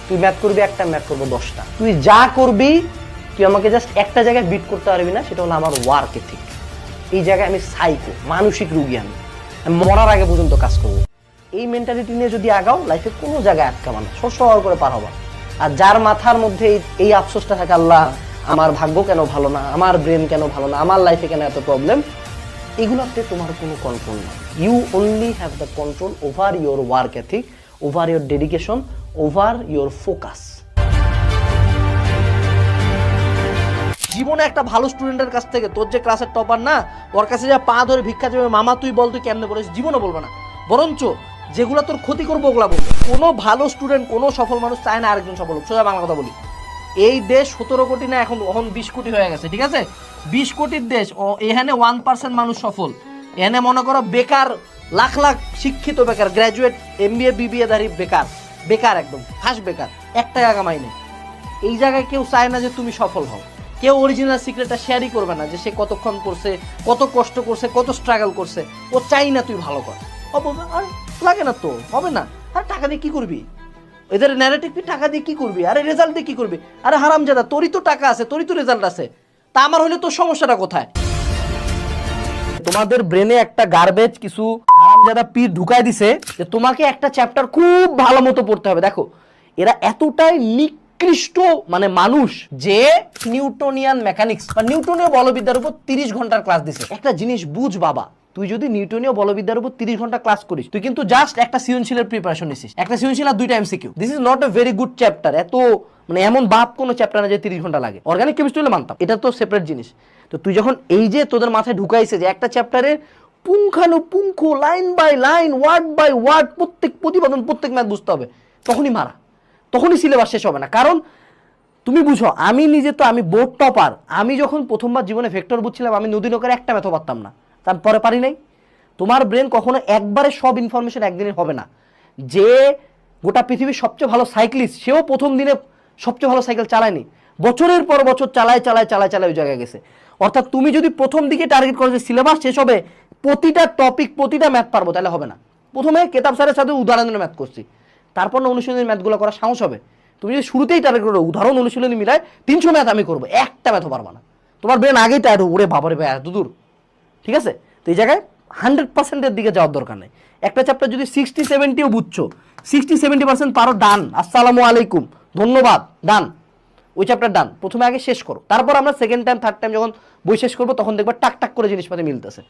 তুই ম্যাথ করবি একটা, ম্যাথ করবো 10টা। তুই যা করবি তুই আমাকে জাস্ট একটা জায়গায় বিট করতে পারবি না, সেটা হলো আমার ওয়ার্ক এথিক। এই জায়গায় আমি সাইকো, মানসিক রুগী। আমি মরার আগে পর্যন্ত কাজ করবো। এই মেন্টালিটি নিয়ে যদি আগাও, লাইফে কোনো জায়গায় আটকাবা না, সর করে পার হবা। আর যার মাথার মধ্যে এই আফসোসটা থাকে, আল্লাহ আমার ভাগ্য কেন ভালো না, আমার ব্রেন কেন ভালো না, আমার লাইফে কেন এত প্রবলেম, এগুলোতে তোমার কোনো কন্ট্রোল নাই। You only have the control over your work ethic, over your dedication, over your focus. জীবনে একটা ভালো স্টুডেন্টের কাছ থেকে, তোর যে ক্লাসের টপার না, ওর কাছে যা পা ধরে ভিক্ষা চাইবে, মামা তুই বল তুই কেমনে পড়েছিস, জীবনে বলবে না। বরঞ্চ যেগুলো তোর ক্ষতি করবো ওগুলা বলবে। কোনো ভালো স্টুডেন্ট, কোনো সফল মানুষ চায় না আরেকজন সফল হোক। সোজা বাংলা কথা বলি, এই দেশ 17 কোটি না, এখন 20 কোটি হয়ে গেছে, ঠিক আছে? 20 কোটির দেশ, এখানে 1% মানুষ সফল। এখানে মনে করো বেকার লাখ লাখ শিক্ষিত বেকার, গ্র্যাজুয়েট MBA BBA ধারী বেকার, বেকার একদম খাস বেকার, 1 টাকা কামাই নেই। এই জায়গায় কেউ চায় না যে তুমি সফল হও। কেউ অরিজিনাল সিক্রেটটা শেয়ারই করবে না, যে সে কতক্ষণ করছে, কত কষ্ট করছে, কত স্ট্রাগল করছে। ও চাই না তুই ভালো কর। আর লাগে না তো, হবে না। আর টাকা দিয়ে কি করবি? এদের ন্যারেটিভ, টাকা দিয়ে কি করবি? আরে রেজাল্ট দিয়ে কি করবি? আরে হারামজাদা, তোরই তো টাকা আছে, তোরই তো রেজাল্ট আছে, তা আমার হলে তোর সমস্যাটা কোথায়? তোমাদের ব্রেনে একটা গার্বেজ কিছু হারামজাদা পীর ঢুকাই দিছে যে তোমাকে একটা চ্যাপ্টার খুব ভালো মতো পড়তে হবে। দেখো, এরা এতটাই নিকৃষ্ট মানে মানুষ যে নিউটনিয়ান মেকানিক্স বা নিউটনীয় বলবিদ্যার উপর 30 ঘন্টার ক্লাস দিছে। একটা জিনিস বুঝ বাবা, তুই যদি নিউটনীয় বলবিদ্যার উপর 30 ঘন্টা ক্লাস করিস, তুই কিন্তু জাস্ট একটা সৃজনশীলের প্রিপারেশন নিছিস, একটা সৃজনশীল আর 2টা MCQ। This is not a very good chapter. এত মানে এমন বাপ কোনো চ্যাপ্টার না যে 30 ঘন্টা লাগে। অর্গানিক কেমিস্ট্রি হলে মানতাম, এটা তো সেপারেট জিনিস। তো তুই যখন এই যে তোদের মাথায় ঢুকাইছে যে একটা চ্যাপ্টারের পুঙ্খানুপুঙ্খ, line by line, word by word, প্রত্যেক প্রতিপাদন, প্রত্যেক ম্যাথ বুঝতে হবে, তখনই মারা, তখনই সিলেবাস শেষ হবে না। কারণ তুমি বুঝো, আমি নিজে তো আমি বোর্ড টপার। আমি যখন প্রথমবার জীবনে ভেক্টর বুঝছিলাম, আমি নদীন করে একটা ম্যাথও পারতাম না, তারপরে পারি নাই। তোমার ব্রেন কখনো একবারে সব ইনফরমেশন একদিনে হবে না। যে গোটা পৃথিবীর সবচেয়ে ভালো সাইক্লিস্ট, সেও প্রথম দিনে সবচেয়ে ভালো সাইকেল চালায়নি, বছরের পর বছর চালায় ওই জায়গায় গেছে। অর্থাৎ তুমি যদি প্রথম দিকে টার্গেট করো যে সিলেবাস শেষ হবে, প্রতিটা টপিক, প্রতিটা ম্যাথ পারবো, তাহলে হবে না। প্রথমে কেতাব স্যারের সাথে উদাহরণের ম্যাথ করছি, তারপর না অনুশীলনের ম্যাথগুলো করা সাহস হবে। তুমি যদি শুরুতেই টার্গেট করো উদাহরণ অনুশীলনী মিলায় 300 ম্যাথ আমি করবো, একটা ম্যাথও পারবা না। তোমার ব্রেন আগেই টায়ার্ড, ওরে বাবারে ভাই এত দূর, ঠিক আছে? তো এই জায়গায় 100%-এর দিকে যাওয়ার দরকার নেই। একটা চ্যাপ্টার যদি 60-70ও বুঝছো, 60-70% পারো, ডান, আসসালামু আলাইকুম, ধন্যবাদ, ডান, ওই চ্যাপ্টার ডান। প্রথমে আগে শেষ করো, তারপর আমরা সেকেন্ড টাইম থার্ড টাইম যখন বই শেষ করবো, তখন দেখবা টাক টাক করে জিনিসপাতি মিলতেছে।